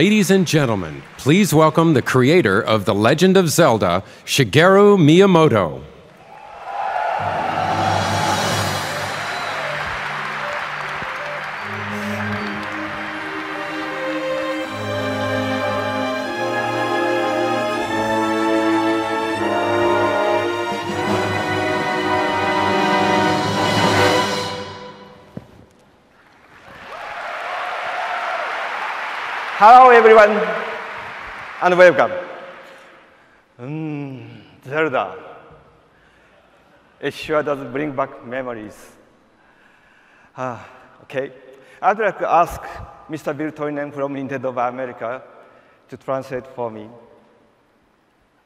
Ladies and gentlemen, please welcome the creator of The Legend of Zelda, Shigeru Miyamoto. Hello everyone and welcome. Zelda. It sure does bring back memories. Okay. I'd like to ask Mr. Bill Toynen from Nintendo of America to translate for me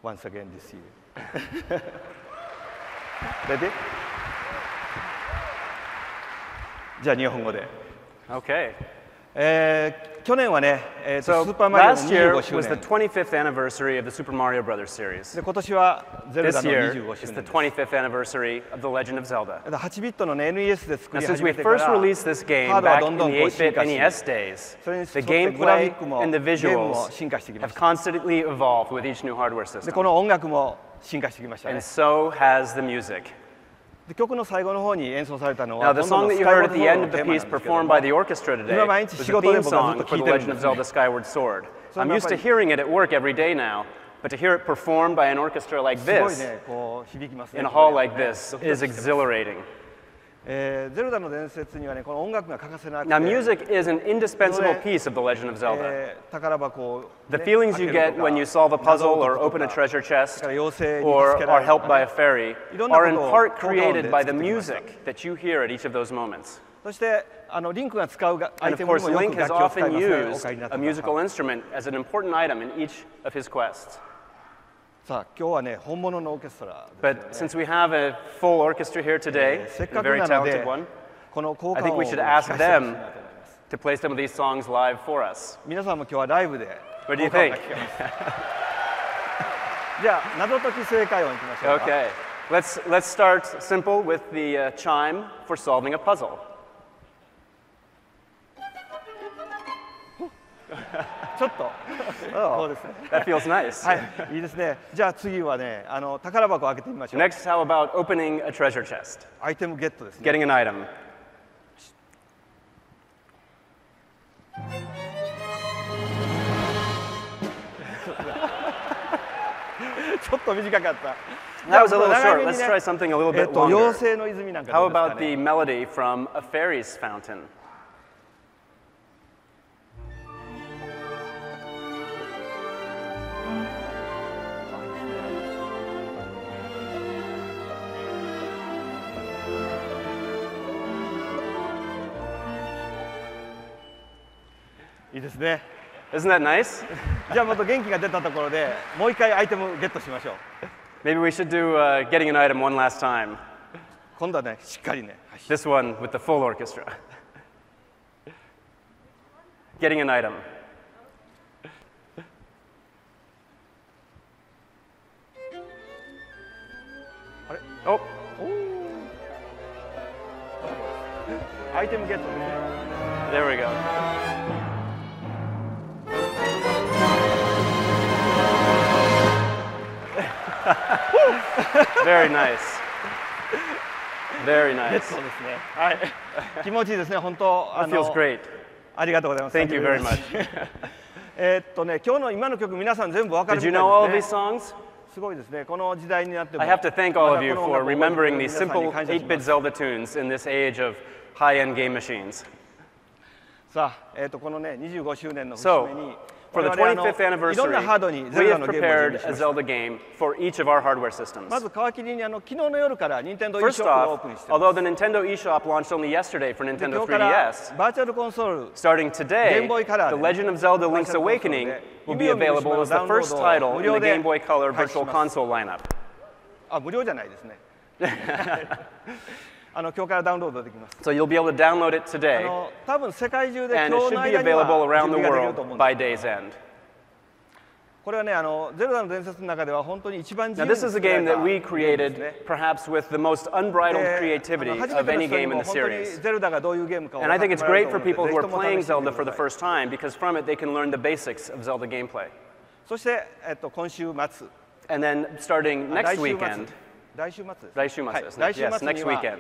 once again this year. Ready? じゃあ日本語で。Okay. 去年はね、ス So ーパーマリオの last year 25周 was the 年。 25th anniversary of the Super Mario Brothers series. で今年はゼルダ This の year 25 is 周 the 年です。 25th anniversary of The Legend of Zelda. 8ビットの、ね、NES で作 Now, り since 始 we めてから first released this game ハードは back ど in んどん the こう進 8-bit 化し NES days, それに the 沿ってグラフィック gameplay も and the ゲームも visuals 進化してきま have した。 constantly evolved with each new hardware で system. この音楽も進化してきましたね And。so has the music. で曲の最後の方に演奏されたの Now, は the 今度 song の that ス you カイ heard ワー at ド the ソード end の of the テーマ piece なんですけど performed も by the orchestra today 今毎日 was 仕 the 事で theme 僕はずっ song と for 聴い The てるん Legend で of すね Zelda Skyward Sword. それ I'm もやっ used ぱ to り hearing it at work every day now, but to hear it performed by an orchestra like すごい this ねこう響きますね in a hall こ like れね this ドキド is キしてます exhilarating. ゼルダの伝説にはねこの音楽が欠かせなくて Now, music is an indispensable piece of The Legend of Zelda. 宝箱を The ね feelings you 開ける get とか when you solve a 謎 puzzle を or 解くと open a か treasure それ chest から妖精に or 助けら are れると helped か by a ね fairy いろんな are こ in とを part 効果音で created by 作 the ってきました music that you hear at each of those moments. そしてリンクが使うア And イテ of ムに course, もよ Link く has 楽器を使い often ますねお used 買いになって a くださ musical い instrument as an important item in each of his quests. さあ今日はね本物のオーケストラですよ But ね since we have a full orchestra here today, せっ a かく very なので talented one, この効 I 果 think 音を we 聞 should か ask せてほしいなと思い them ます to play some of these songs live for us. 皆さんも今日はライブで What do you 効果音 think? が聞けますじゃあ謎解き正解音いきましょうか Okay, let's start simple with the chime for solving a puzzle. ちょっとそうですね That feels nice. はいいいですねじゃあ次はね宝箱を開けてみましょう Next, how about opening a treasure chest? アイテムゲットですね Getting an item. ちょっと短かった That was a little 長 short. めに Let's ね try something a little bit 妖 longer. 精の泉なんか How どうですか about the ね melody from a fairy's fountain?いいですね Isn't that nice? じゃあまた元気が出たところでもう一回アイテムゲットしましょう Maybe we should do getting an item one last time. 今度はねしっかりね This one with the full orchestra. Getting an item. Oh, アイテムゲットですね there we go. Very nice. Very ゲッ nice. トですねはい気持ちいいですね本当 That feels great. ありがとうございます Thank you very much. 今日の今の曲皆さん全部わかる Did み you know all たい of で these すね songs? すごいですねこの時代になっても I have to thank all ま of だ you この for 音楽を覚えて remembering る these 皆さんに simple 感謝しま 8-bit す Zelda tunes in this age of high-end game machines. さあ、このね25周年の節 So, 目に for the 我々 25th いろんな anniversary, ハードにゼ we ルダ have のゲームを準 prepared 備し a ました Zelda game for each of our hardware systems. まず皮切りに昨日の夜から任天堂 eShop First をオー off, プンしてます although the Nintendo eShop launched only yesterday for で Nintendo 今日から 3DS, バーチャルコンソール starting today, Game Boy Color The で Legend of Zelda Link's Virtual Awakening Console で will be available as the first title in the 無料で Game Boy Color 配信し Virtual ます Console lineup. あ無料じゃないですね今日からダウンロードできます So you'll be able to download it today, 多分世界中で and 今 it 日の should be 間には available 準 around the 備ができると思う world んで by day's end. これはね、ゼルダの伝説の中では本当に一番自 Now, 由に this is a 作ら game れた that we ゲームです created ね。 perhaps with the most unbridled で creativity 初め of ての any 人に game in も the 本当に series. ゼルダがどういうゲームかを And I 分 think かっ it's てもらえ great ると for 思う people の who で、 are ぜひとも playing 楽しんで Zelda く for だ the さい。 first time, because from it they can learn the basics of Zelda gameplay. そして、今週末、 And then starting 来 next 週 weekend, 来週末ですね、来週末はいですね。来週 Yes, 末に next は weekend.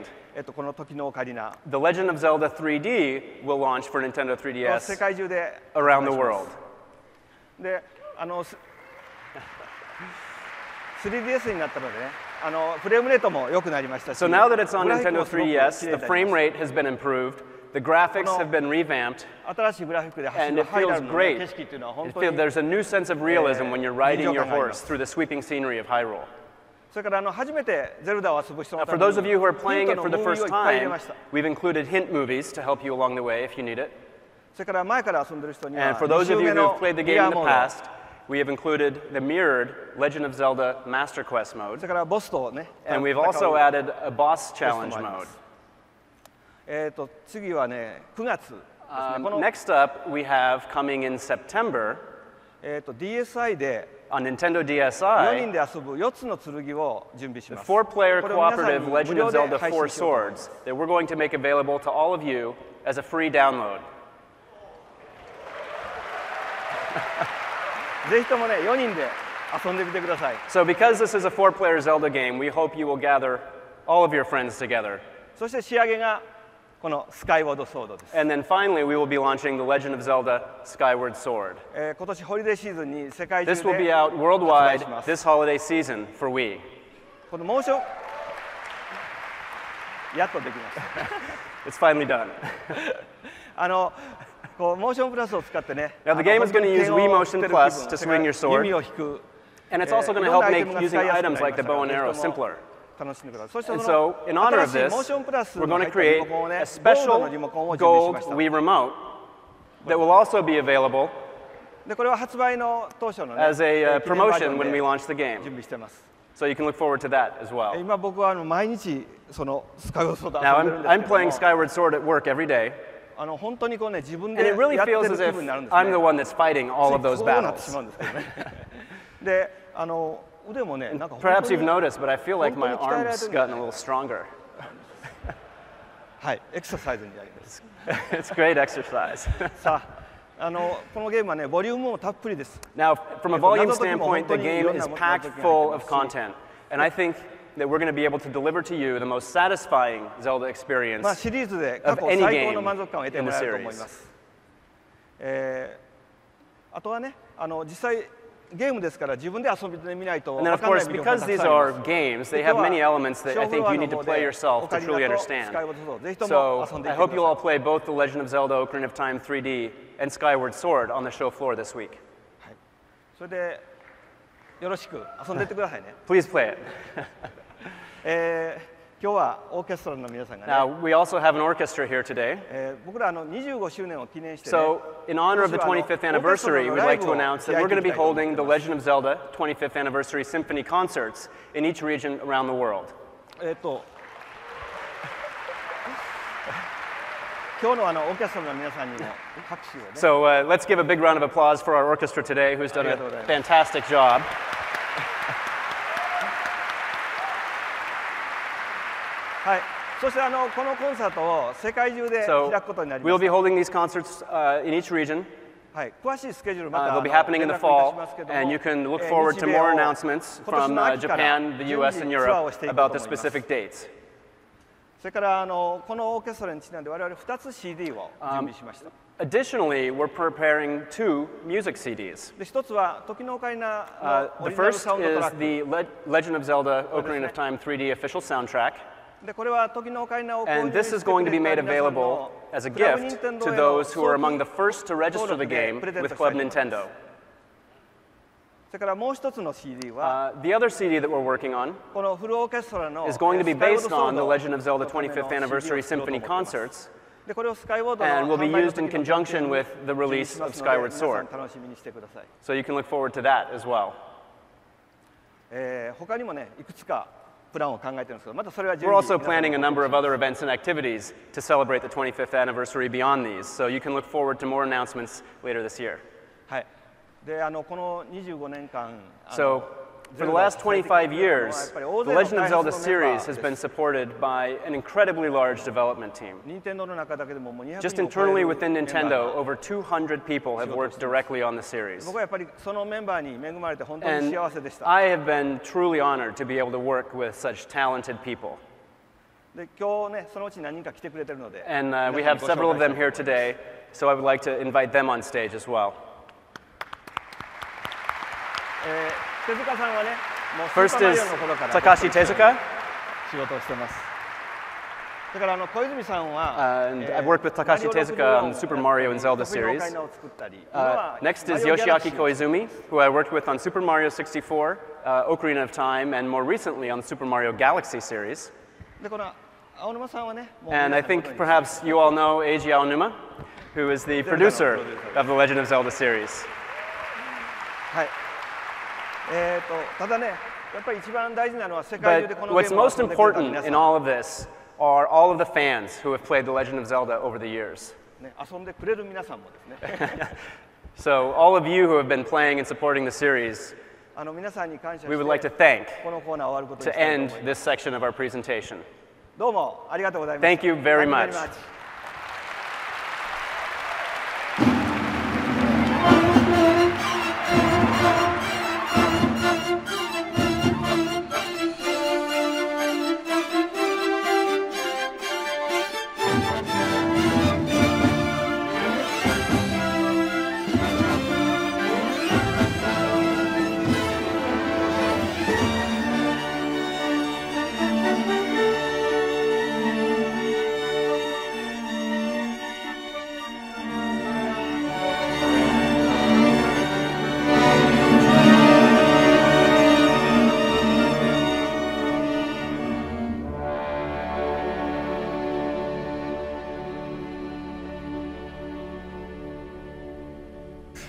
この時のオカリナ The Legend of Zelda 3D will launch for Nintendo 世 3DS 界中で around the world. で、3DS になったのでね、フレームレートも良くなりましたし、 So now that it's on グラフィック Nintendo もすごく綺麗 3DS, に the なり frame ま rate has been improved, the graphics have been revamped, す新しいグラフィックで走 and る it ハイラ feels ルの、great. 景色っていうのは本 It 当 feels, に there's a new sense of realism when you're riding your 臨場感があります。 horse through the sweeping scenery of Hyrule. それから初めてゼルダを遊ぶ人の Now, た for めに those of you who are ヒ playing ント it の for the ムービー first をいっぱい入れ time, ました。 we've included hint movies to help you along the way if you need it. それから前から遊んでる人には And for those 2 周 of you 目 who の have played the ギ game ア in the モード、 past, we have included the mirrored Legend of Zelda Master Quest そ mode. れからボスとね、 And we've 戦 also う added a boss challenge テストもありま mode. す。次はね、9月ですね。この Next up, we have coming in September DSi で on Nintendo 4人 DSi, で遊ぶ4つの剣を準備し the ます。 four-player これを皆さん cooperative に無 Legend 料 of で Zelda 配 Four 信しようと思います Swords that we're going to make available to all of you as a free download. ぜひともね、4人で遊んでみてください。 So because this is a four-player Zelda game, we hope you will gather all of your friends together. そして仕上げがこのスカイワードソードです。 And then finally, we will be launching The Legend of Zelda Skyward Sword. 今年ホリデーシーズンに世界中 This will be で out 発売 worldwide します。 this holiday season for Wii. このモーションやっとできまし It's finally done. た。こうモーションプラスを使ってね。 Now, the game is going to use 本当に Wii 剣を Motion 振ってる Plus 気分 to swing your sword. 弓を引く。 And it's also going to いろん help なアイテ make ムが using 使いやすくな items り like ま the した bow の and で arrow ぜひとも simpler. 楽しんでください。そして And その so, in honor of 新しい this, モーションプラス we're の going 入 to ったリ create モコンをね、 a ゴールド special のリモコンを準備しま gold した。 Wii remote that will also be available でこれは発売の当初のね、 as a 記念バージョ promotion ン when で we launch the 準 game. 備してます。 So you can look forward to that as well. 今僕は毎日そのスカイワードソード Now, 遊んでるん I'm ですけど playing も、 Skyward Sword at work every day, 本当にこうね自分 and で it really やってる feels 気 as if 分になるんです I'm ね。 the one that's fighting all of those こうなってし battles. まうんですけどね。で、腕もね、なんか本 Perhaps 当 you've に noticed, but I feel like my 本当に鍛えられ arm's てるんだね。 gotten a little stronger. はい、エクササイズになります。 It's great exercise. さあ、このゲームはね、ボリュームもたっぷりです。 Now, from a volume standpoint, the 謎解きも本当にいろん game な is 謎 packed 解きが入ってますし。 full of content. And I think that we're going to be able to deliver to you the most satisfying Zelda experience. まあシリーズで過 of 去 any 最高の game 満足感を得てもらえると in 思 the います。あとはね、実際ゲームですから自分で遊びで見ないと And then, 分 of かんない course, 魅力が because たく these さんあり are ます。 games, they have many elements that I think you need to play yourself to truly understand. So I hope you'll all play both The Legend of Zelda Ocarina of Time 3D and Skyward Sword on the show floor this week. それでよろしく遊んでいってくださいね。 Please play it. 今日はオーケストラの皆さんがね、 Now, we also have an orchestra here today. 僕ら25周年を記念してね、 So, in honor of the 25th anniversary, we'd like to announce that we're going to be holding the Legend of Zelda 25th Anniversary Symphony concerts in each region around the world. 今日のオーケストラの皆さんにも拍手をね。 So, let's give a big round of applause for our orchestra today, who's done a fantastic job. はい。そしてこのコンサートを世界中で So, 開くことになりま we'll し be た。 holding these concerts in each region. はい。詳しいスケジュールまた They'll be happening in the 連絡いたし fall, ますけども、 and you can look forward to more announcements 今年 from の秋から Japan, the 順 US, 次 and ツアーを Europe していこうと about 思 the います。 specific dates. それからこのオーケストラにちなんで我々2つ CD を準備しました。 Additionally, we're preparing 2 music CDs. で一つは時のオカリナのオ The リジナル first サウンドト is ラック。 the Legend of Zelda Ocarina of Time 3D official soundtrack. でこれは時のオカリナを購 And 入 this して is く going to れ be た made 皆さん available の as a クラブ gift 任天堂 to への those who are among the 早期 first to register the game プレゼント with したい Club と思います。 Nintendo. それからもう一つの CD は The other CD that we're working on このフルオーケストラの is going to be スカイワー based ドソー on ド the Legend of Zelda のための 25th Anniversary CD を作ろうと思 Symphony っています。 concerts, でこれをスカイワードの and will be 販売の used in 時の conjunction with the 準備 release しま of すので Skyward 皆さん Sword. 楽しみにしてください。 So you can look forward to that as well. 他にもねいくつかプランを考えてるんですけど、またそれは順 We're 次 also 皆さんに planning a number of other events and activities to celebrate the 25th anniversary beyond these, so you can look forward to more announcements later this year. はい。So, for the last 25 years, the Legend of Zelda series has been supported by an incredibly large development team. Just internally within Nintendo, over 200 people have worked directly on the series. And I have been truly honored to be able to work with such talented people. And we have several of them here today, so I would like to invite them on stage as well. First is Takashi Tezuka. And I've worked with Takashi Tezuka on the Super Mario and Zelda series. Next is Yoshiaki Koizumi, who I worked with on Super Mario 64, Ocarina of Time, and more recently on the Super Mario Galaxy series. And I think perhaps you all know Eiji Aonuma, who is the producer of the Legend of Zelda series. But what's most important in all of this are all of the fans who have played The Legend of Zelda over the years. So all of you who have been playing and supporting the series, we would like to thank to end this section of our presentation. Thank you very much.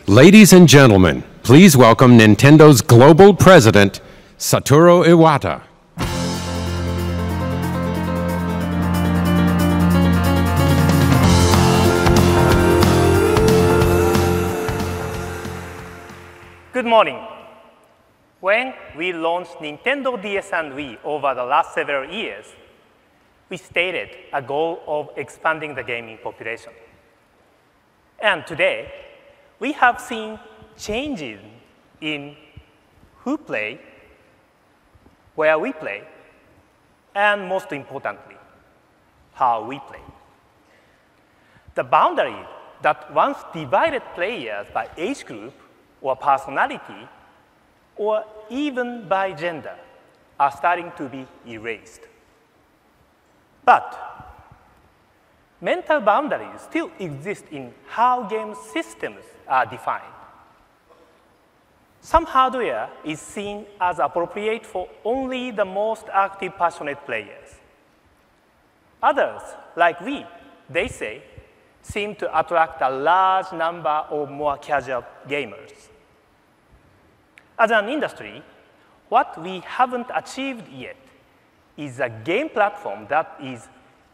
Ladies and gentlemen, please welcome Nintendo's global president, Satoru Iwata. Good morning. When we launched Nintendo DS and Wii over the last several years, we stated a goal of expanding the gaming population. And today, we have seen changes in who play, where we play, and most importantly, how we play. The boundaries that once divided players by age group or personality, or even by gender, are starting to be erased. But mental boundaries still exist in how game systems are defined. Some hardware is seen as appropriate for only the most active, passionate players. Others, like we, they say, seem to attract a large number of more casual gamers. As an industry, what we haven't achieved yet is a game platform that is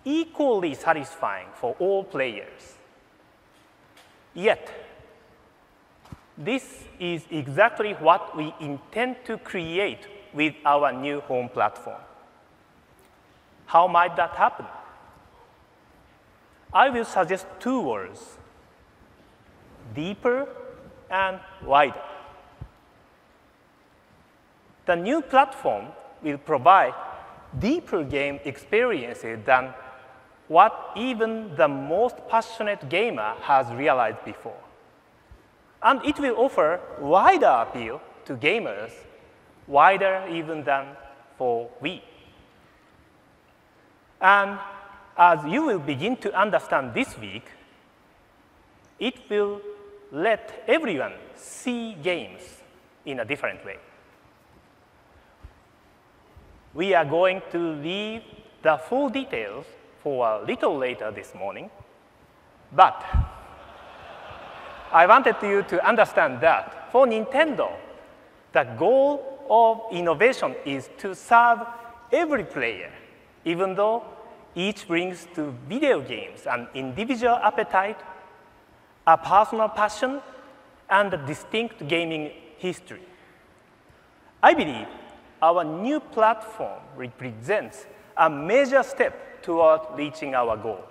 equally satisfying for all players. Yet, this is exactly what we intend to create with our new home platform. How might that happen? I will suggest two words: deeper and wider. The new platform will provide deeper game experiences than what even the most passionate gamer has realized before. And it will offer wider appeal to gamers, wider even than for Wii. And as you will begin to understand this week, it will let everyone see games in a different way. We are going to leave the full details for a little later this morning, but I wanted you to understand that for Nintendo, the goal of innovation is to serve every player, even though each brings to video games an individual appetite, a personal passion, and a distinct gaming history. I believe our new platform represents a major step toward reaching our goal.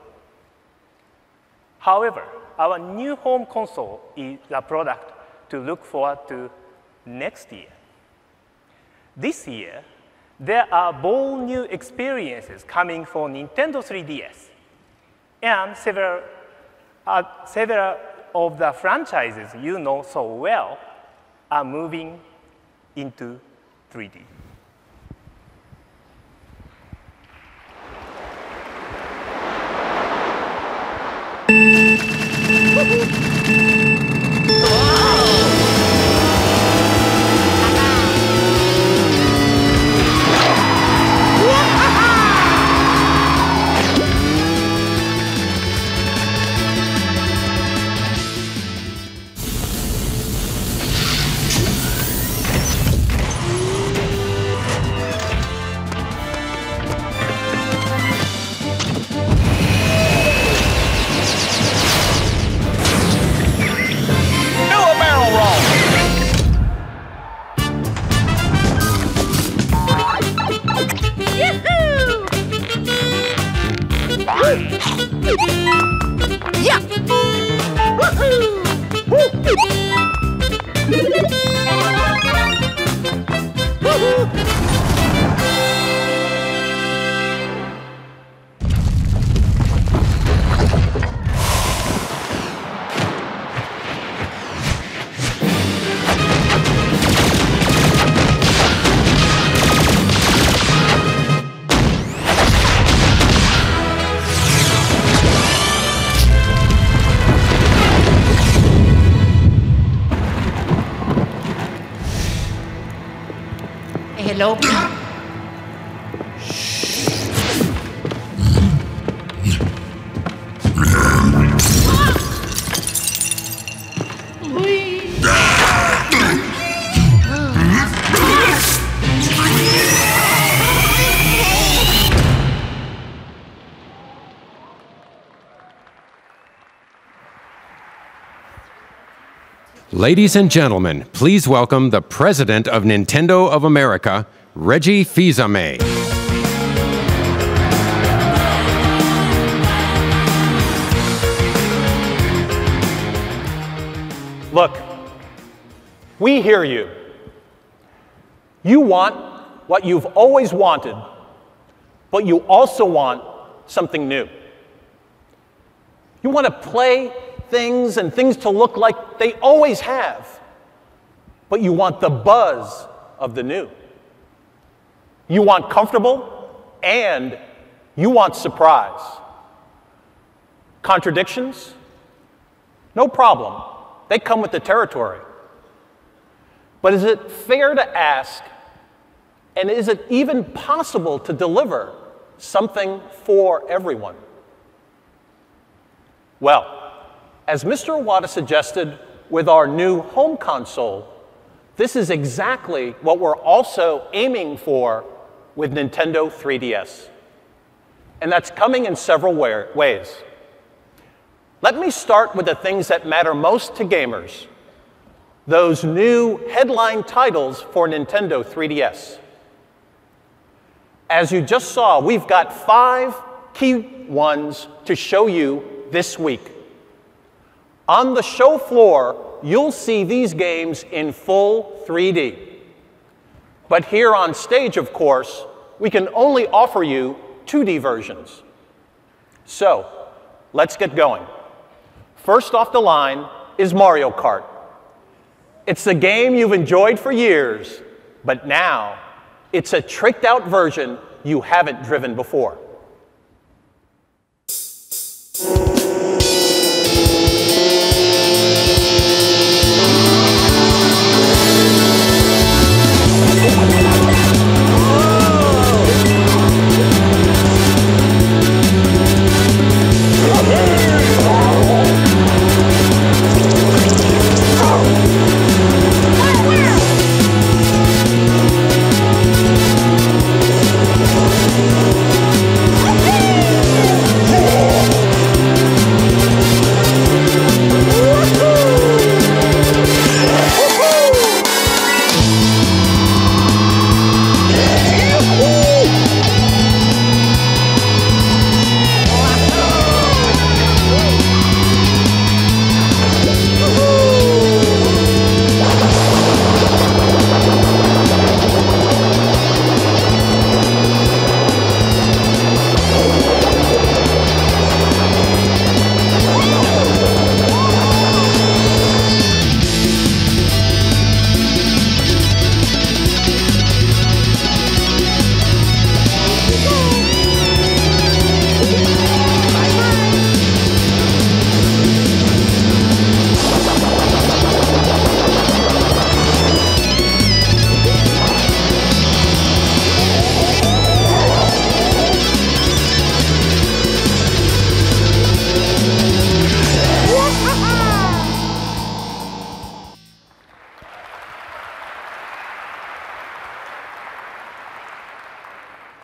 However, our new home console is a product to look forward to next year. This year, there are bold new experiences coming for Nintendo 3DS, and several of the franchises you know so well are moving into 3D. Hello? Ladies and gentlemen, please welcome the President of Nintendo of America, Reggie Fils-Aime. Look, we hear you. You want what you've always wanted, but you also want something new. You want to play things and things to look like they always have, but you want the buzz of the new. You want comfortable and you want surprise. Contradictions? No problem. They come with the territory. But is it fair to ask, and is it even possible to deliver something for everyone? Well, as Mr. Iwata suggested with our new home console, this is exactly what we're also aiming for with Nintendo 3DS. And that's coming in several ways. Let me start with the things that matter most to gamers, those new headline titles for Nintendo 3DS. As you just saw, we've got 5 key ones to show you this week. On the show floor, you'll see these games in full 3D. But here on stage, of course, we can only offer you 2D versions. So, let's get going. First off the line is Mario Kart. It's the game you've enjoyed for years, but now it's a tricked-out version you haven't driven before.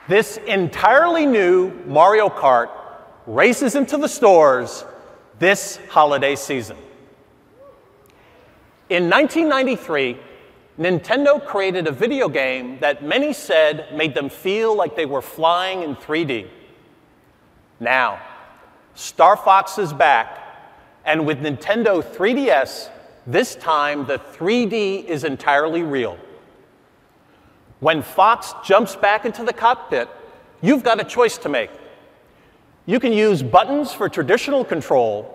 This entirely new Mario Kart races into the stores this holiday season. In 1993, Nintendo created a video game that many said made them feel like they were flying in 3D. Now, Star Fox is back, and with Nintendo 3DS, this time the 3D is entirely real. When Fox jumps back into the cockpit, you've got a choice to make. You can use buttons for traditional control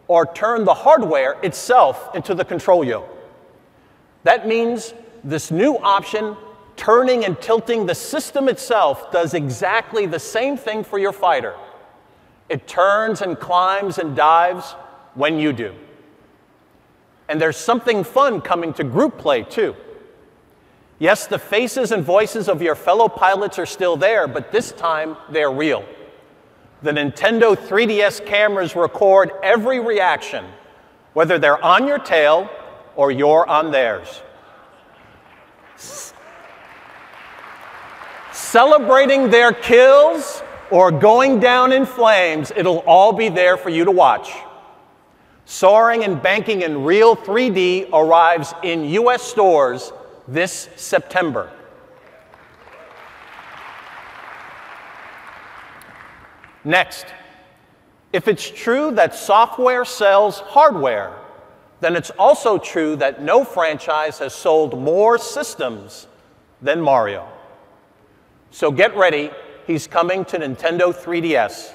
or turn the hardware itself into the control yoke. That means this new option, turning and tilting the system itself, does exactly the same thing for your fighter. It turns and climbs and dives when you do. And there's something fun coming to group play, too. Yes, the faces and voices of your fellow pilots are still there, but this time they're real. The Nintendo 3DS cameras record every reaction, whether they're on your tail or you're on theirs. Celebrating their kills or going down in flames, it'll all be there for you to watch. Soaring and Banking in Real 3D arrives in US stores this September. Next, if it's true that software sells hardware, then it's also true that no franchise has sold more systems than Mario. So get ready, he's coming to Nintendo 3DS.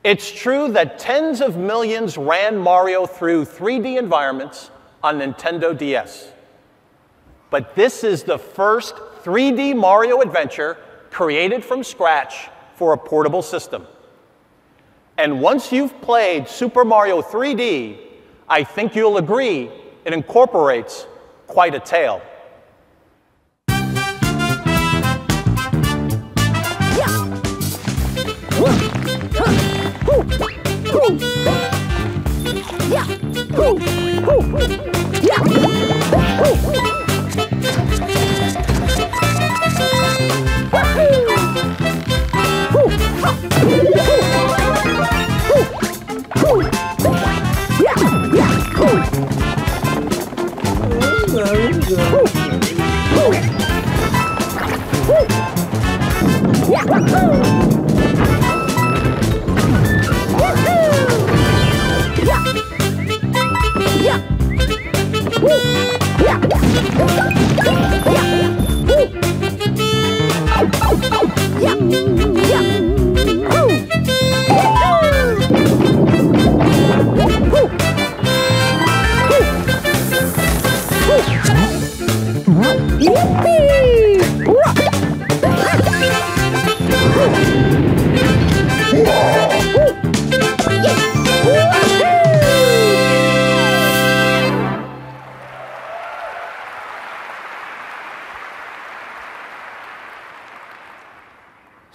It's true that tens of millions ran Mario through 3D environments on Nintendo DS. But this is the first 3D Mario adventure created from scratch for a portable system. And once you've played Super Mario 3D, I think you'll agree it incorporates quite a tale.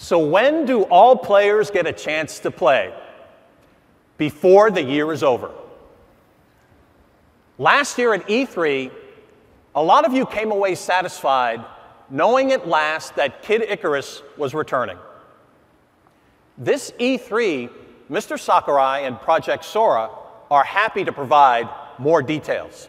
So when do all players get a chance to play? Before the year is over. Last year at E3, a lot of you came away satisfied knowing at last that Kid Icarus was returning. This E3, Mr. Sakurai and Project Sora are happy to provide more details.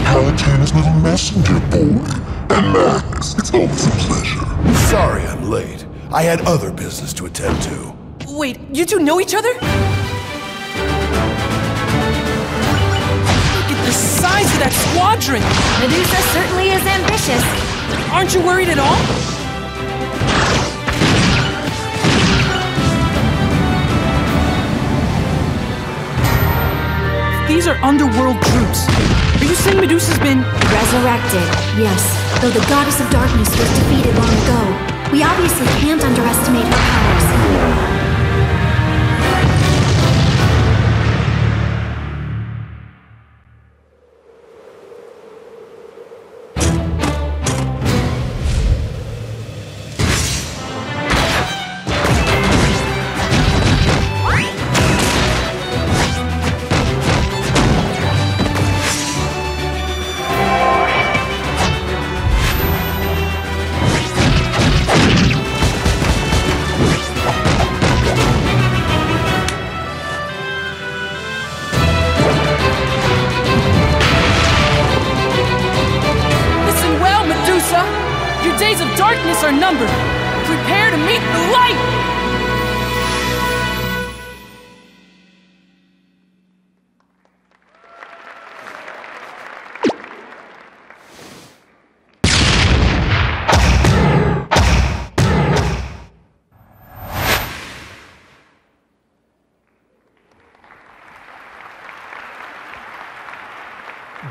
Palutana's little messenger boy. And Max, it's always a pleasure. Sorry I'm late. I had other business to attend to. Wait, you two know each other? Look at the size of that squadron! Medusa certainly is ambitious. Aren't you worried at all? These are underworld troops. Are you saying Medusa's been... resurrected, yes. Though the goddess of darkness was defeated long ago, we obviously can't underestimate her powers. Your days of darkness are numbered. Prepare to meet the light!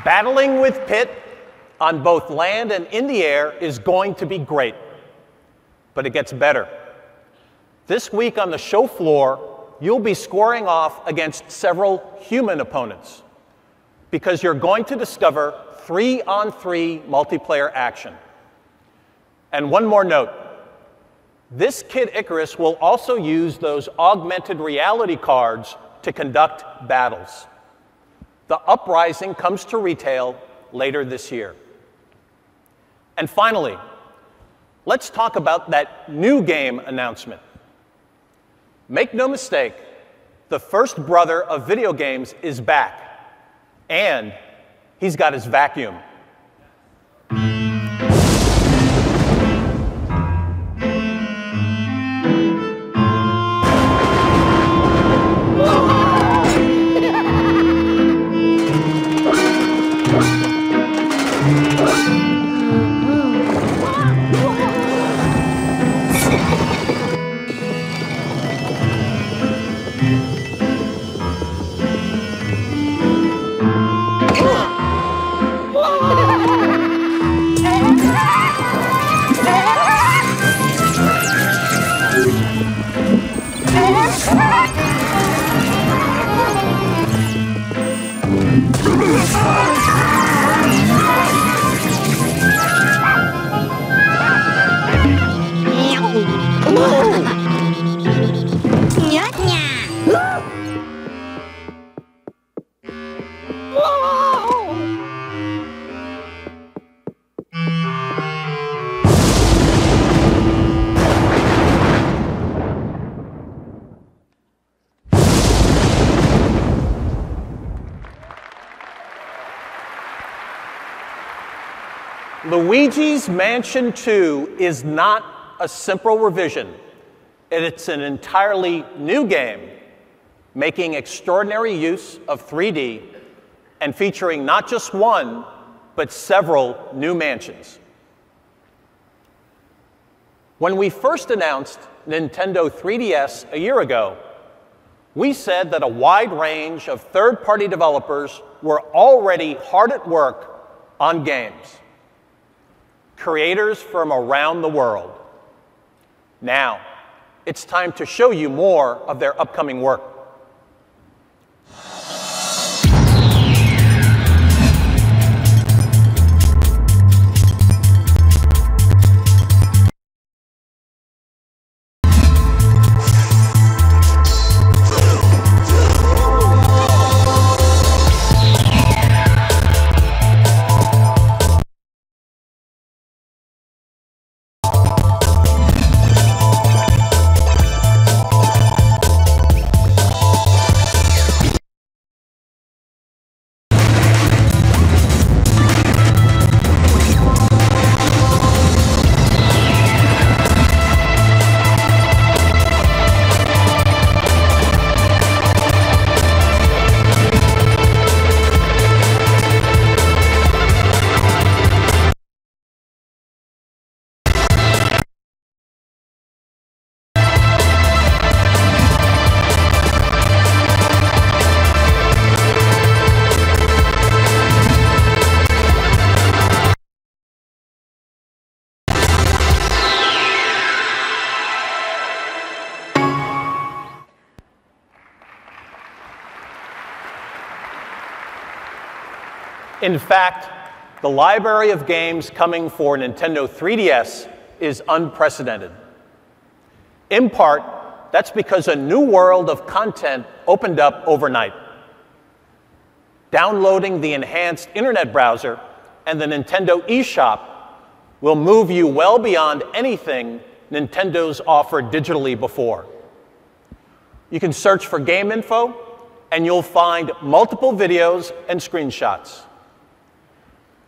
Battling with Pit on both land and in the air is going to be great, but it gets better. This week on the show floor, you'll be scoring off against several human opponents because you're going to discover 3-on-3 multiplayer action. And one more note. This Kid Icarus will also use those augmented reality cards to conduct battles. The Uprising comes to retail later this year. And finally, let's talk about that new game announcement. Make no mistake, the first brother of video games is back, and he's got his vacuum. Luigi's Mansion 2 is not a simple revision. It's an entirely new game, making extraordinary use of 3D and featuring not just one, but several new mansions. When we first announced Nintendo 3DS a year ago, we said that a wide range of third-party developers were already hard at work on games. Creators from around the world. Now, it's time to show you more of their upcoming work. In fact, the library of games coming for Nintendo 3DS is unprecedented. In part, that's because a new world of content opened up overnight. Downloading the enhanced internet browser and the Nintendo eShop will move you well beyond anything Nintendo's offered digitally before. You can search for game info, and you'll find multiple videos and screenshots.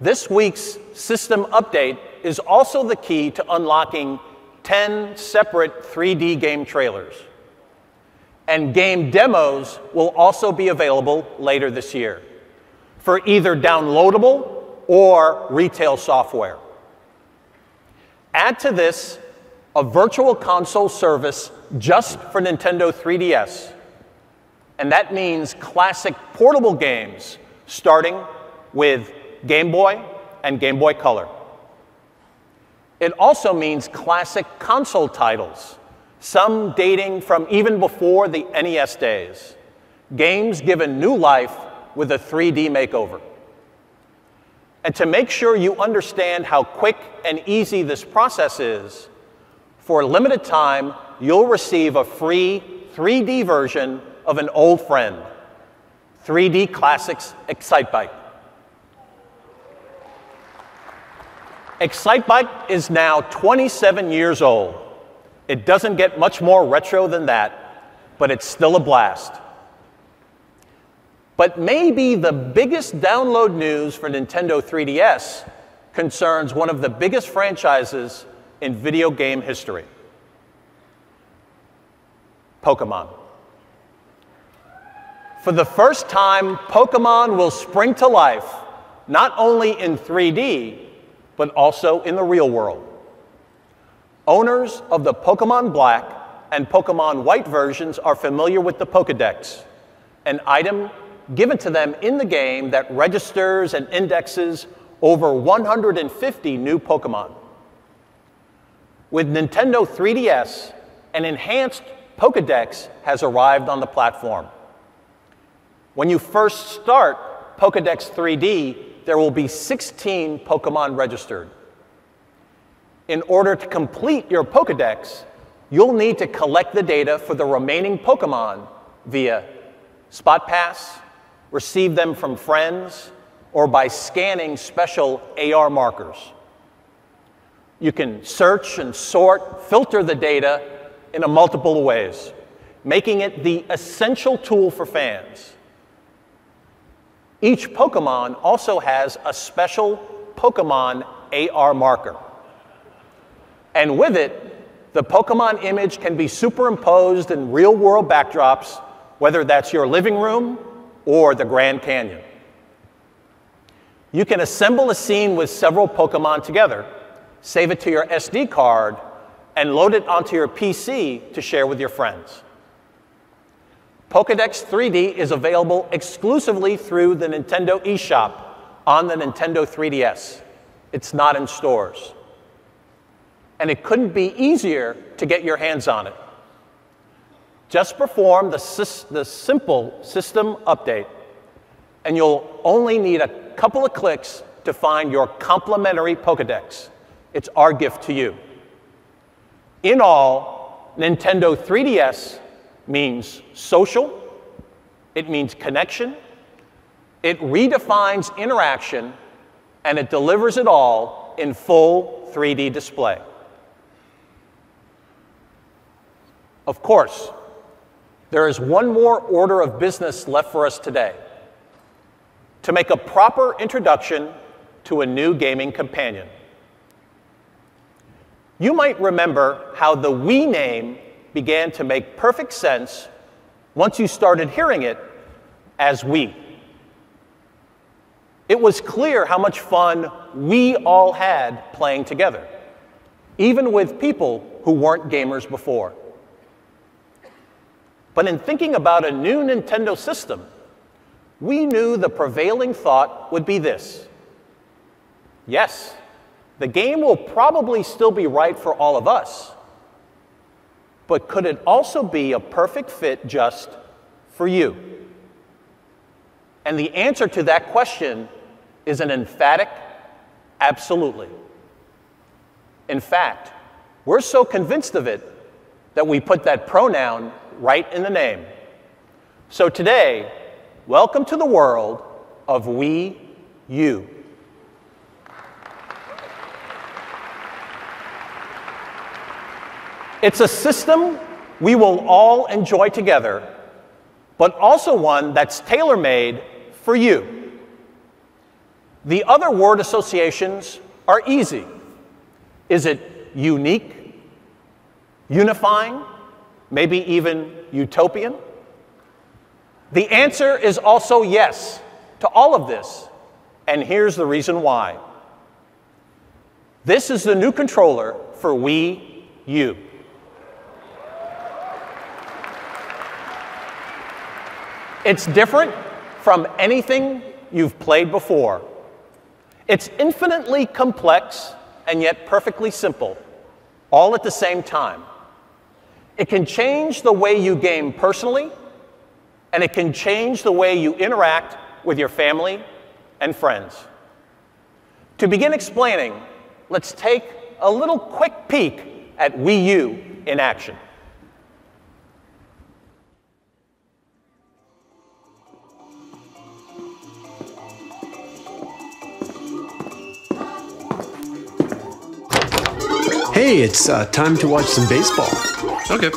This week's system update is also the key to unlocking 10 separate 3D game trailers. And game demos will also be available later this year for either downloadable or retail software. Add to this a virtual console service just for Nintendo 3DS, and that means classic portable games starting with Game Boy and Game Boy Color. It also means classic console titles, some dating from even before the NES days, games given new life with a 3D makeover. And to make sure you understand how quick and easy this process is, for a limited time, you'll receive a free 3D version of an old friend, 3D Classics Excitebike. Excitebike is now 27 years old. It doesn't get much more retro than that, but it's still a blast. But maybe the biggest download news for Nintendo 3DS concerns one of the biggest franchises in video game history: Pokemon. For the first time, Pokemon will spring to life, not only in 3D, but also in the real world. Owners of the Pokemon Black and Pokemon White versions are familiar with the Pokédex, an item given to them in the game that registers and indexes over 150 new Pokemon. With Nintendo 3DS, an enhanced Pokédex has arrived on the platform. When you first start Pokédex 3D, there will be 16 Pokemon registered. In order to complete your Pokédex, you'll need to collect the data for the remaining Pokemon via Spot Pass, receive them from friends, or by scanning special AR markers. You can search and sort, filter the data in multiple ways, making it the essential tool for fans. Each Pokemon also has a special Pokemon AR marker. And with it, the Pokemon image can be superimposed in real-world backdrops, whether that's your living room or the Grand Canyon. You can assemble a scene with several Pokemon together, save it to your SD card, and load it onto your PC to share with your friends. Pokédex 3D is available exclusively through the Nintendo eShop on the Nintendo 3DS. It's not in stores. And it couldn't be easier to get your hands on it. Just perform the simple system update, and you'll only need a couple of clicks to find your complimentary Pokédex. It's our gift to you. In all, Nintendo 3DS means social, it means connection, it redefines interaction, and it delivers it all in full 3D display. Of course, there is one more order of business left for us today: to make a proper introduction to a new gaming companion. You might remember how the Wii name began to make perfect sense once you started hearing it as Wii. It was clear how much fun we all had playing together, even with people who weren't gamers before. But in thinking about a new Nintendo system, we knew the prevailing thought would be this: yes, the game will probably still be right for all of us, but could it also be a perfect fit just for you? And the answer to that question is an emphatic absolutely. In fact, we're so convinced of it that we put that pronoun right in the name. So today, welcome to the world of Wii U. It's a system we will all enjoy together, but also one that's tailor-made for you. The other word associations are easy: Is it unique, unifying, maybe even utopian? The answer is also yes to all of this, and here's the reason why. This is the new controller for Wii U. It's different from anything you've played before. It's infinitely complex and yet perfectly simple, all at the same time. It can change the way you game personally, and it can change the way you interact with your family and friends. To begin explaining, let's take a little quick peek at Wii U in action. Hey, it's time to watch some baseball. Okay.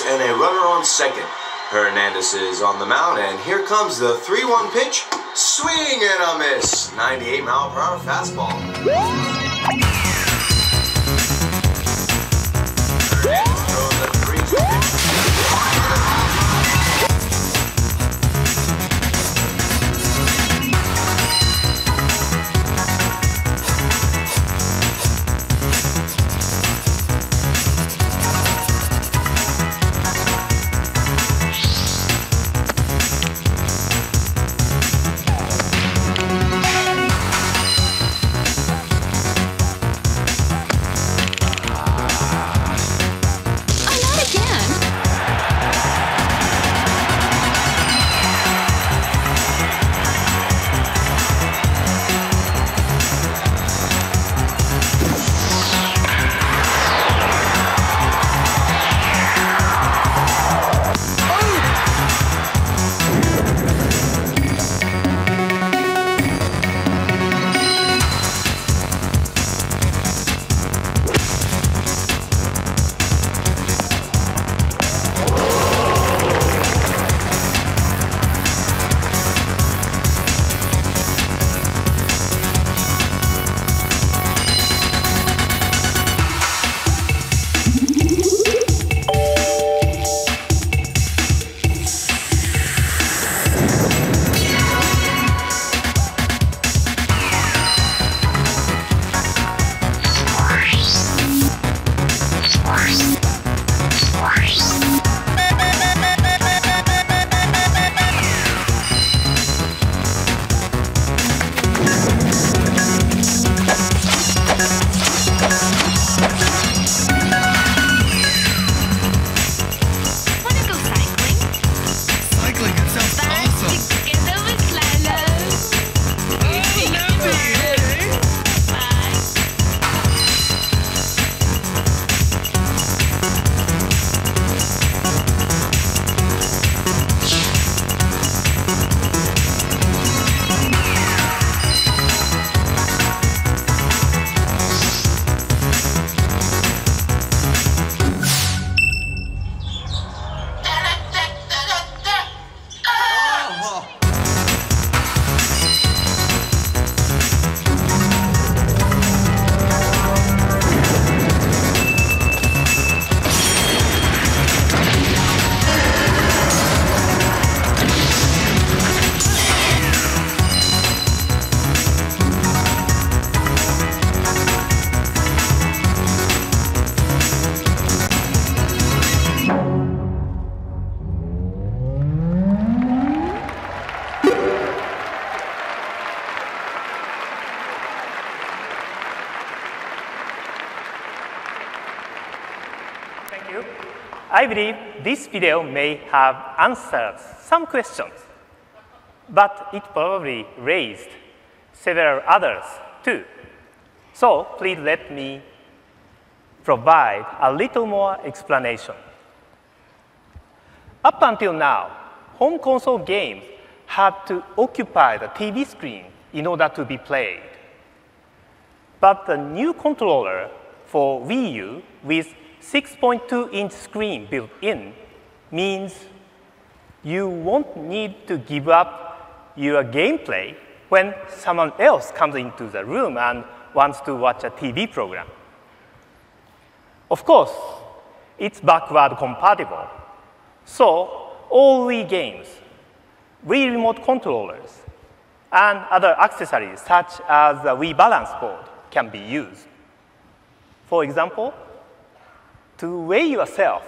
And a runner on second. Hernandez is on the mound, and here comes the 3-1 pitch. Swing and a miss. 98-mile-per-hour fastball. Hernandez throws a 3-2 pitch. I believe this video may have answered some questions, but it probably raised several others too. So please let me provide a little more explanation. Up until now, home console games had to occupy the TV screen in order to be played. But the new controller for Wii U with 6.2-inch screen built in means you won't need to give up your gameplay when someone else comes into the room and wants to watch a TV program. Of course, it's backward compatible. So all Wii games, Wii remote controllers, and other accessories such as the Wii balance board can be used. For example, to weigh yourself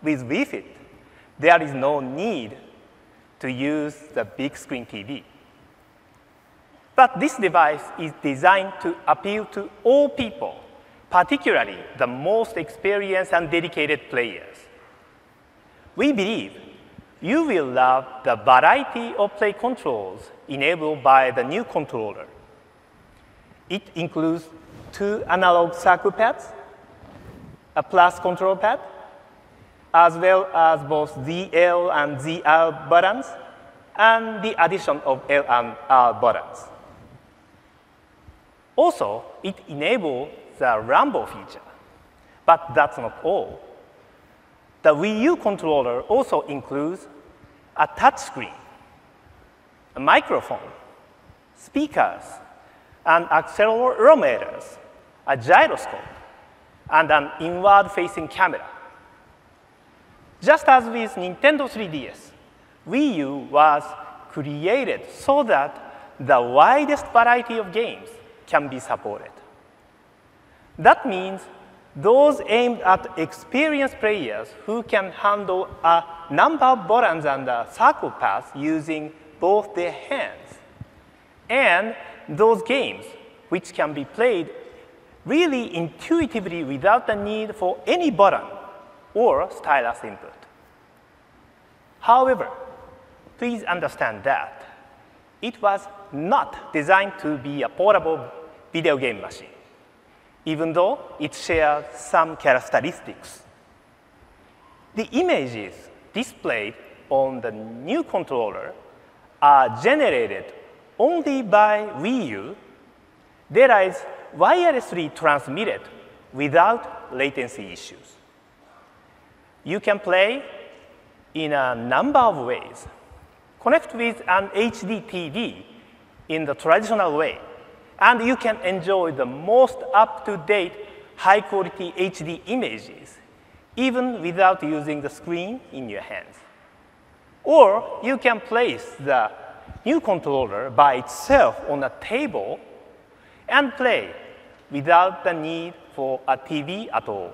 with Wii Fit, there is no need to use the big screen TV. But this device is designed to appeal to all people, particularly the most experienced and dedicated players. We believe you will love the variety of play controls enabled by the new controller. It includes 2 analog circuit pads, a plus control pad, as well as both ZL and ZR buttons, and the addition of L and R buttons. Also, it enables the Rumble feature. But that's not all. The Wii U controller also includes a touchscreen, a microphone, speakers, and accelerometers, a gyroscope, and an inward-facing camera. Just as with Nintendo 3DS, Wii U was created so that the widest variety of games can be supported. That means those aimed at experienced players who can handle a number of buttons and circle paths using both their hands, and those games which can be played really intuitively without the need for any button or stylus input. However, please understand that it was not designed to be a portable video game machine, even though it shares some characteristics. The images displayed on the new controller are generated only by Wii U. Data is wirelessly transmitted without latency issues. You can play in a number of ways. Connect with an HD TV in the traditional way, and you can enjoy the most up-to-date, high-quality HD images, even without using the screen in your hands. Or you can place the new controller by itself on a table and play without the need for a TV at all.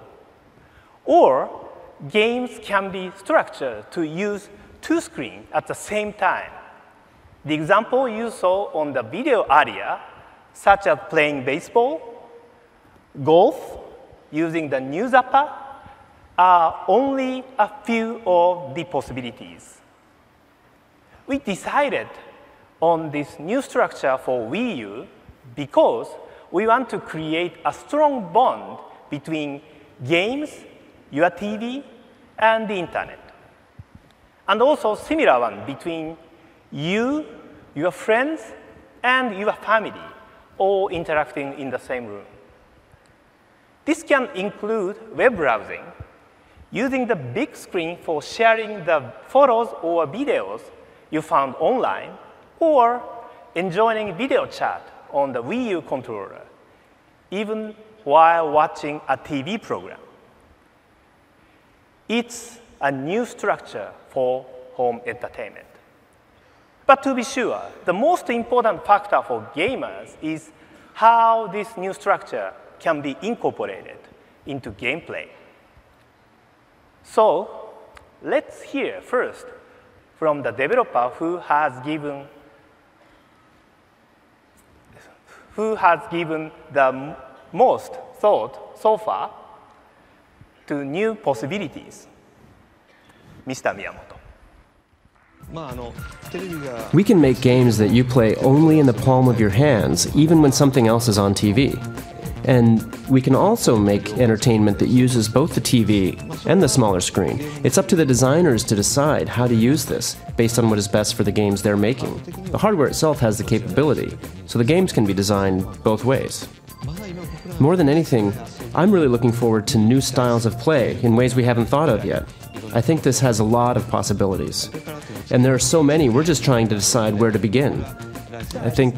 Or games can be structured to use 2 screens at the same time. The example you saw on the video earlier, such as playing baseball, golf, using the new zapper, are only a few of the possibilities. We decided on this new structure for Wii U because we want to create a strong bond between games, your TV, and the internet. And also similar one between you, your friends, and your family, all interacting in the same room. This can include web browsing, using the big screen for sharing the photos or videos you found online, or enjoying video chat on the Wii U controller, even while watching a TV program. It's a new structure for home entertainment. But to be sure, the most important factor for gamers is how this new structure can be incorporated into gameplay. So let's hear first from the developer who has given the most thought so far to new possibilities, Mr. Miyamoto. We can make games that you play only in the palm of your hands, even when something else is on TV. And we can also make entertainment that uses both the TV and the smaller screen. It's up to the designers to decide how to use this, based on what is best for the games they're making. The hardware itself has the capability, so the games can be designed both ways. More than anything, I'm really looking forward to new styles of play in ways we haven't thought of yet. I think this has a lot of possibilities. And there are so many, we're just trying to decide where to begin. I think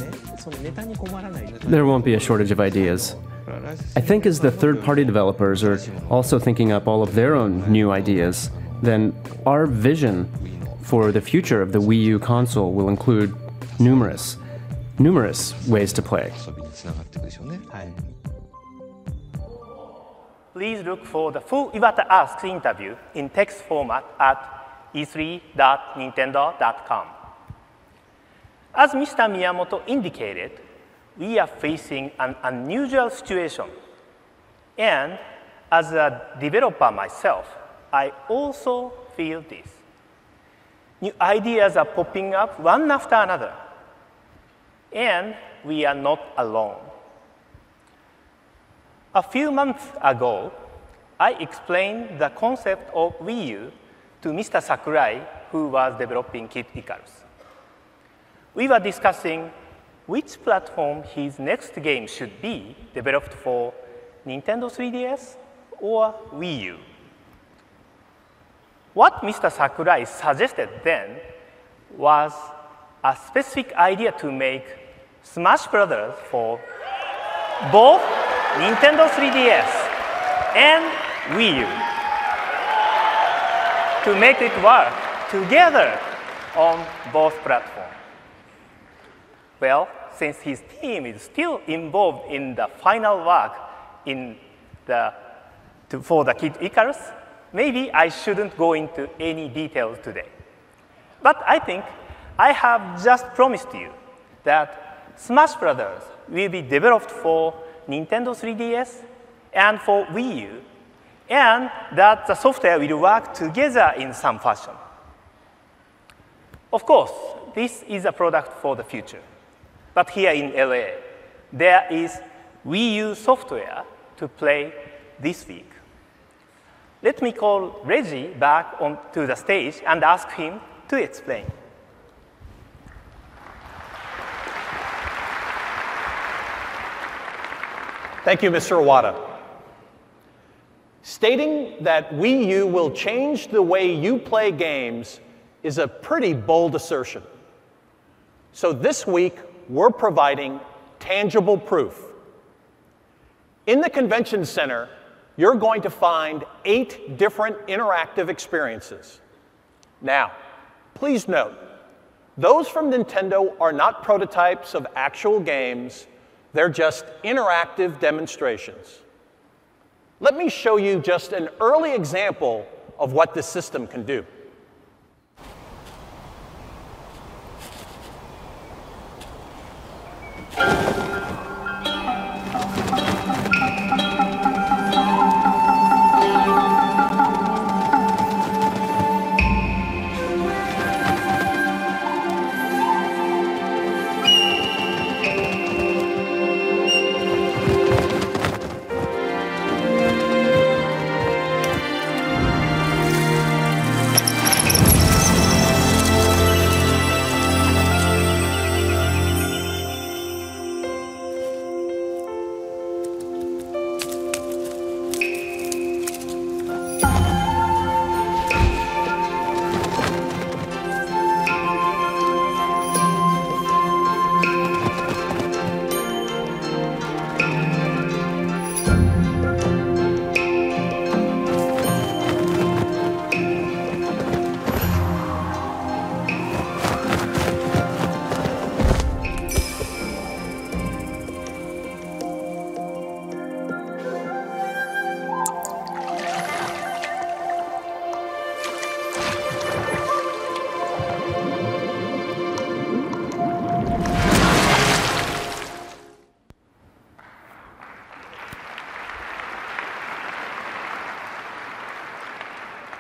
there won't be a shortage of ideas. I think as the third-party developers are also thinking up all of their own new ideas, then our vision for the future of the Wii U console will include numerous ways to play. Please look for the full Iwata Asks interview in text format at e3.nintendo.com. As Mr. Miyamoto indicated, we are facing an unusual situation. And as a developer myself, I also feel this. New ideas are popping up one after another. And we are not alone. A few months ago, I explained the concept of Wii U to Mr. Sakurai, who was developing Kid Icarus. We were discussing which platform his next game should be developed for, Nintendo 3DS or Wii U. What Mr. Sakurai suggested then was a specific idea to make Smash Brothers for both Nintendo 3DS and Wii U, to make it work together on both platforms. Well, since his team is still involved in the final work for the Kid Icarus, maybe I shouldn't go into any details today. But I think I have just promised you that Smash Brothers will be developed for Nintendo 3DS and for Wii U, and that the software will work together in some fashion. Of course, this is a product for the future. But here in LA, there is Wii U software to play this week. Let me call Reggie back onto the stage and ask him to explain. Thank you, Mr. Iwata. Stating that Wii U will change the way you play games is a pretty bold assertion. So this week, we're providing tangible proof. In the convention center, you're going to find 8 different interactive experiences. Now, please note, those from Nintendo are not prototypes of actual games. They're just interactive demonstrations. Let me show you just an early example of what this system can do.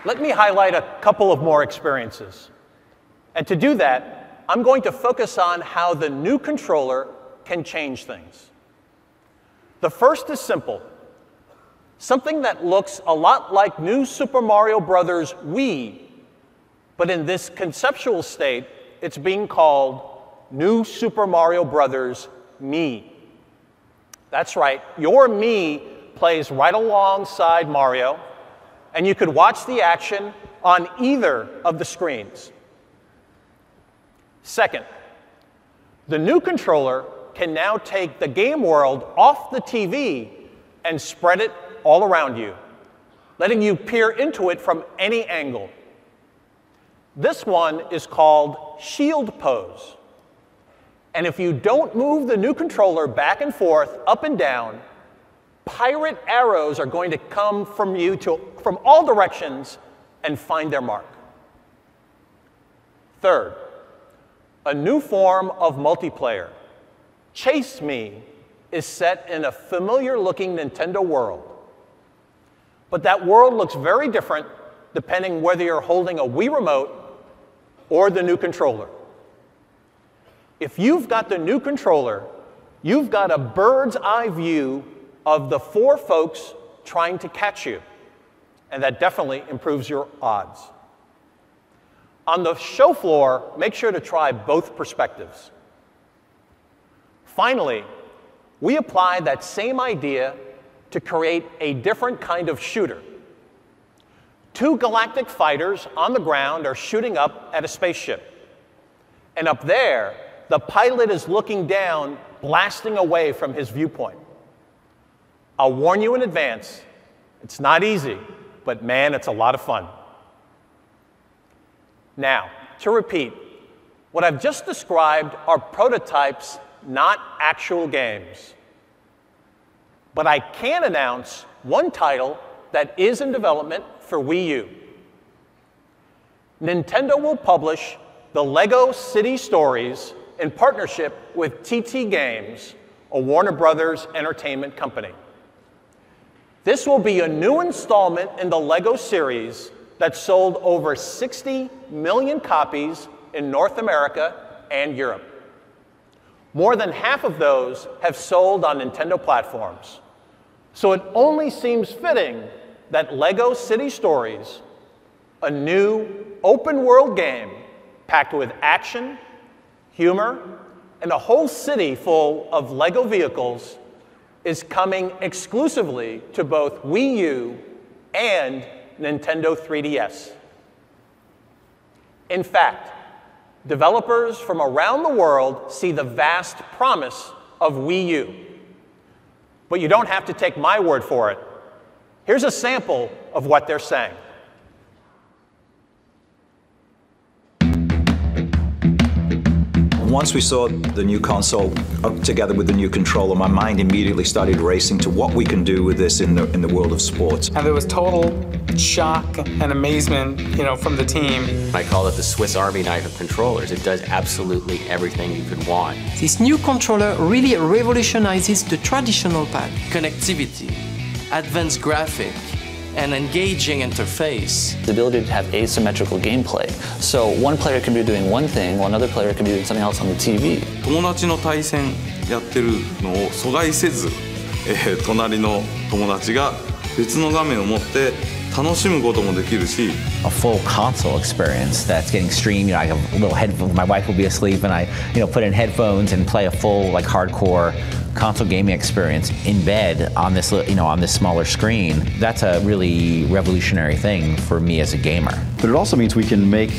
Let me highlight a couple of more experiences. And to do that, I'm going to focus on how the new controller can change things. The first is simple. Something that looks a lot like New Super Mario Bros. Wii, but in this conceptual state, it's being called New Super Mario Bros. Mii. That's right, your Mii plays right alongside Mario, and you could watch the action on either of the screens. Second, The new controller can now take the game world off the TV and spread it all around you, letting you peer into it from any angle. This one is called shield pose. And if you don't move the new controller back and forth, up and down, pirate arrows are going to come from you from all directions and find their mark. Third, a new form of multiplayer. Chase Me is set in a familiar-looking Nintendo world. But that world looks very different depending whether you're holding a Wii remote or the new controller. If you've got the new controller, you've got a bird's eye view of the 4 folks trying to catch you. And that definitely improves your odds. On the show floor, make sure to try both perspectives. Finally, we applied that same idea to create a different kind of shooter. 2 galactic fighters on the ground are shooting up at a spaceship. And up there, the pilot is looking down, blasting away from his viewpoint. I'll warn you in advance, it's not easy, but man, it's a lot of fun. Now, to repeat, what I've just described are prototypes, not actual games. But I can announce one title that is in development for Wii U. Nintendo will publish the LEGO City Stories in partnership with TT Games, a Warner Brothers entertainment company. This will be a new installment in the LEGO series that sold over 60 million copies in North America and Europe. More than half of those have sold on Nintendo platforms. So it only seems fitting that LEGO City Stories, a new open-world game packed with action, humor, and a whole city full of LEGO vehicles, is coming exclusively to both Wii U and Nintendo 3DS. In fact, developers from around the world see the vast promise of Wii U. But you don't have to take my word for it. Here's a sample of what they're saying. Once we saw the new console together with the new controller, my mind immediately started racing to what we can do with this in the world of sports. And there was total shock and amazement, from the team. I call it the Swiss Army knife of controllers. It does absolutely everything you could want. This new controller really revolutionizes the traditional pad. Connectivity, advanced graphic, an engaging interface. The ability to have asymmetrical gameplay. So one player can be doing one thing while another player can be doing something else on the TV. 友達の対戦やってるのを阻害せず、隣の友達が別の画面を持って楽しむこともできるし。A full console experience that's getting streamed. I have a little headphone. My wife will be asleep, and I, put in headphones and play a full, hardcore console gaming experience in bed on this, on this smaller screen. That's a really revolutionary thing for me as a gamer. But it also means we can make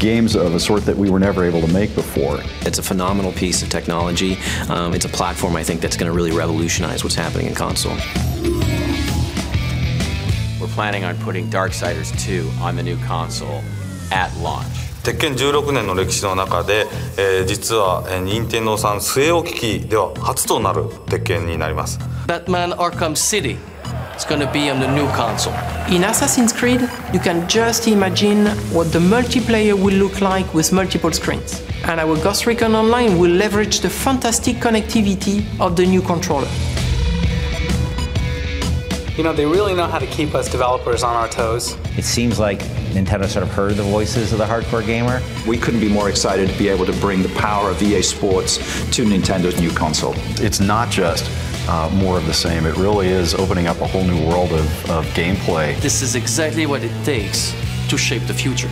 games of a sort that we were never able to make before. It's a phenomenal piece of technology. It's a platform, I think, that's going to really revolutionize what's happening in console. We're planning on putting Darksiders 2 on the new console at launch. 鉄拳16年の歴史の中で、実は任天堂さん据え置き機では初となる鉄拳になります。Batman Arkham City is going to be on the new console. In Assassin's Creed, you can just imagine what the multiplayer will look like with multiple screens. And our Ghost Recon Online will leverage the fantastic connectivity of the new controller. They really know how to keep us developers on our toes. It seems like Nintendo sort of heard the voices of the hardcore gamer. We couldn't be more excited to be able to bring the power of EA Sports to Nintendo's new console. It's not just more of the same. It really is opening up a whole new world of gameplay. This is exactly what it takes to shape the future.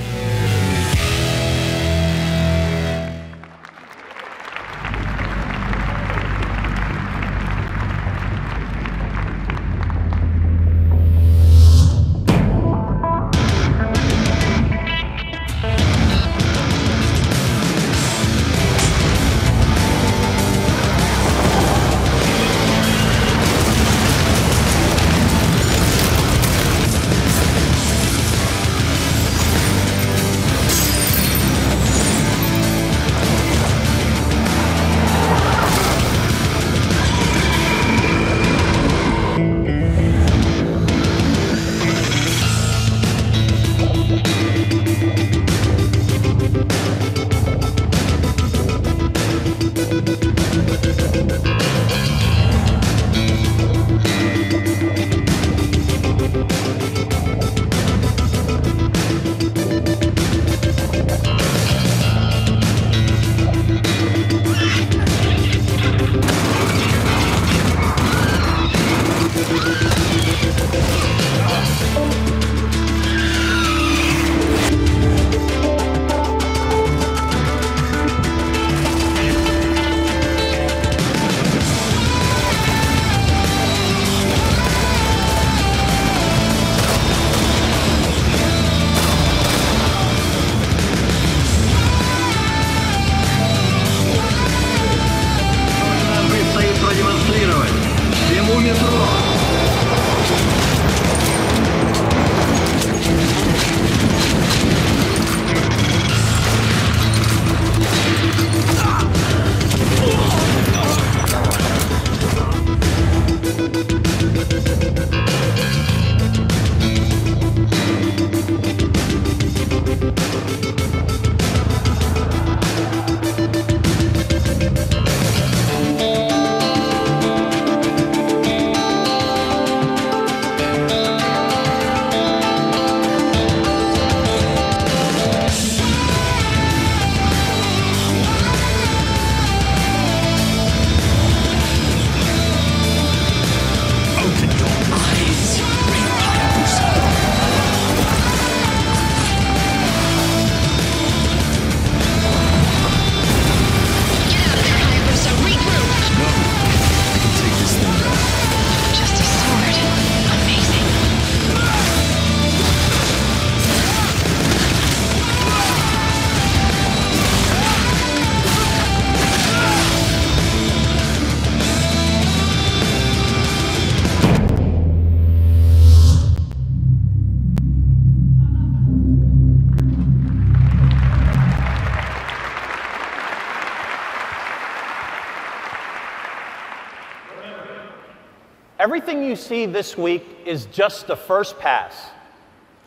Everything you see this week is just the first pass.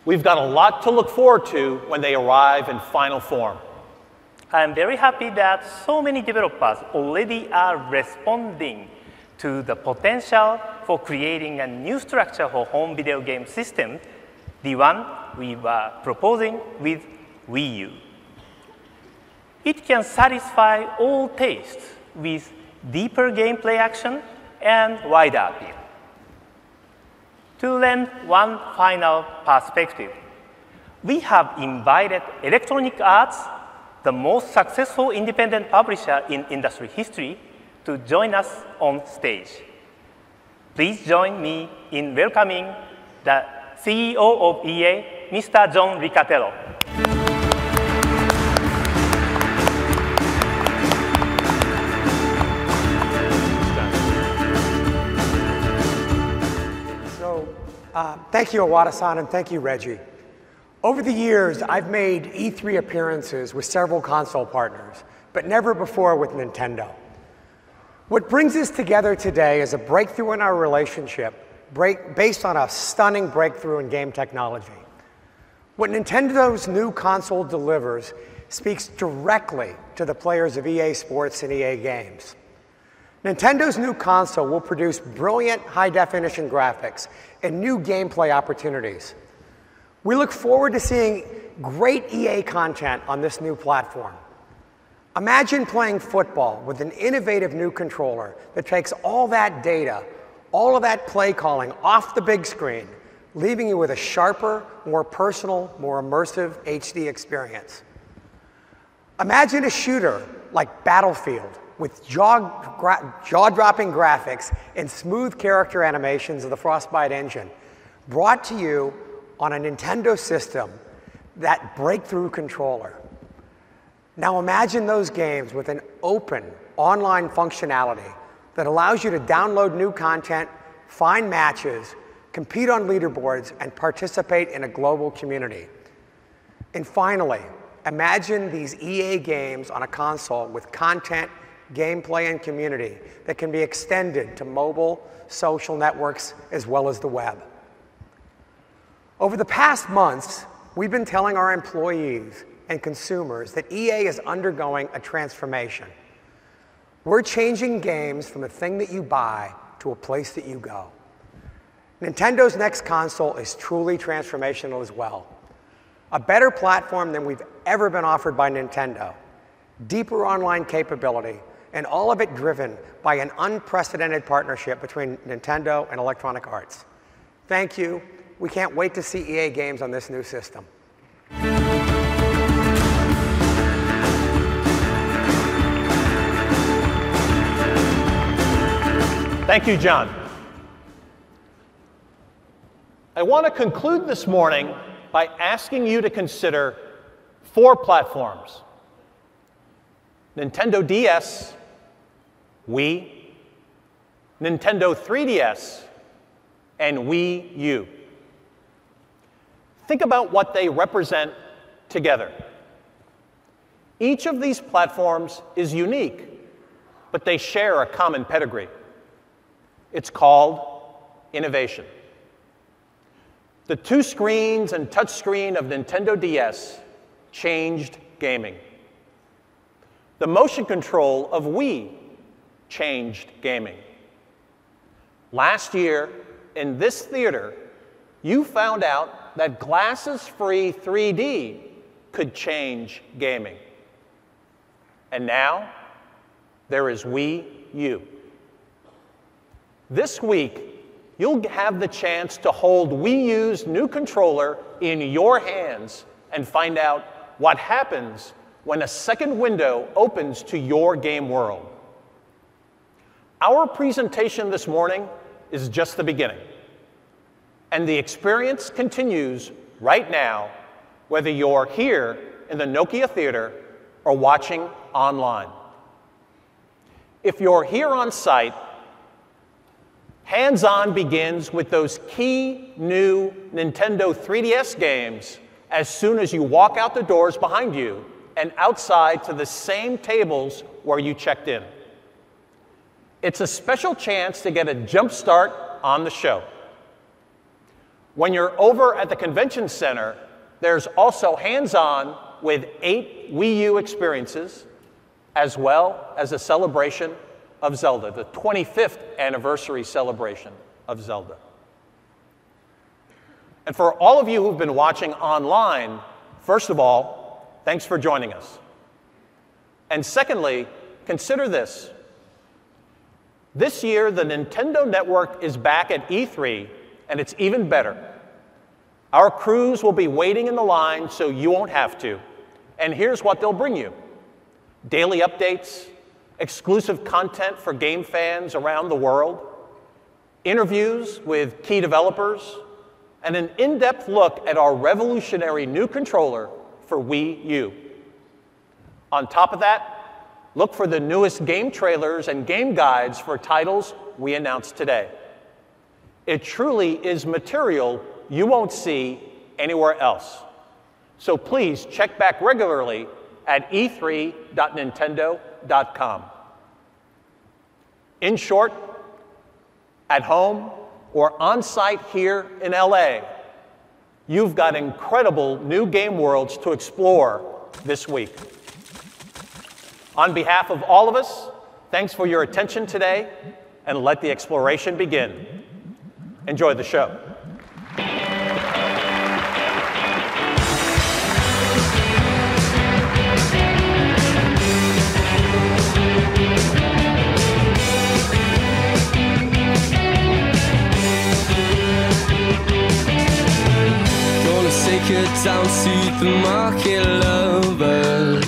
We've got a lot to look forward to when they arrive in final form. I'm very happy that so many developers already are responding to the potential for creating a new structure for home video game system, the one we were proposing with Wii U. It can satisfy all tastes with deeper gameplay action and wider appeal. To lend one final perspective, we have invited Electronic Arts, the most successful independent publisher in industry history, to join us on stage. Please join me in welcoming the CEO of EA, Mr. John Ricatello. Thank you, Iwata-san, and thank you, Reggie. Over the years, I've made E3 appearances with several console partners, but never before with Nintendo. What brings us together today is a breakthrough in our relationship based on a stunning breakthrough in game technology. What Nintendo's new console delivers speaks directly to the players of EA Sports and EA Games. Nintendo's new console will produce brilliant high-definition graphics and new gameplay opportunities. We look forward to seeing great EA content on this new platform. Imagine playing football with an innovative new controller that takes all that data, all of that play calling off the big screen, leaving you with a sharper, more personal, more immersive HD experience. Imagine a shooter like Battlefield with jaw-dropping graphics and smooth character animations of the Frostbite engine, brought to you on a Nintendo system, that breakthrough controller. Now imagine those games with an open online functionality that allows you to download new content, find matches, compete on leaderboards, and participate in a global community. And finally, imagine these EA games on a console with content, gameplay, and community that can be extended to mobile, social networks, as well as the web. Over the past months, we've been telling our employees and consumers that EA is undergoing a transformation. We're changing games from a thing that you buy to a place that you go. Nintendo's next console is truly transformational as well. A better platform than we've ever been offered by Nintendo, deeper online capability, and all of it driven by an unprecedented partnership between Nintendo and Electronic Arts. Thank you. We can't wait to see EA games on this new system. Thank you, John. I want to conclude this morning by asking you to consider 4 platforms: Nintendo DS, Wii, Nintendo 3DS, and Wii U. Think about what they represent together. Each of these platforms is unique, but they share a common pedigree. It's called innovation. The 2 screens and touchscreen of Nintendo DS changed gaming. The motion control of Wii changed gaming. Last year, in this theater, you found out that glasses-free 3D could change gaming. And now, there is Wii U. This week, you'll have the chance to hold Wii U's new controller in your hands and find out what happens when a second window opens to your game world. Our presentation this morning is just the beginning. And the experience continues right now, whether you're here in the Nokia Theater or watching online. If you're here on site, hands-on begins with those key new Nintendo 3DS games as soon as you walk out the doors behind you and outside to the same tables where you checked in. It's a special chance to get a jump start on the show. When you're over at the convention center, there's also hands-on with 8 Wii U experiences, as well as a celebration of Zelda, the 25th anniversary celebration of Zelda. And for all of you who've been watching online, first of all, thanks for joining us. And secondly, consider this. This year, the Nintendo Network is back at E3, and it's even better. Our crews will be waiting in the line so you won't have to. And here's what they'll bring you: daily updates, exclusive content for game fans around the world, interviews with key developers, and an in-depth look at our revolutionary new controller for Wii U. On top of that, look for the newest game trailers and game guides for titles we announced today. It truly is material you won't see anywhere else. So please check back regularly at e3.nintendo.com. In short, at home or on-site here in LA, you've got incredible new game worlds to explore this week. On behalf of all of us, thanks for your attention today, and let the exploration begin. Enjoy the show. Take her down to the market, lover.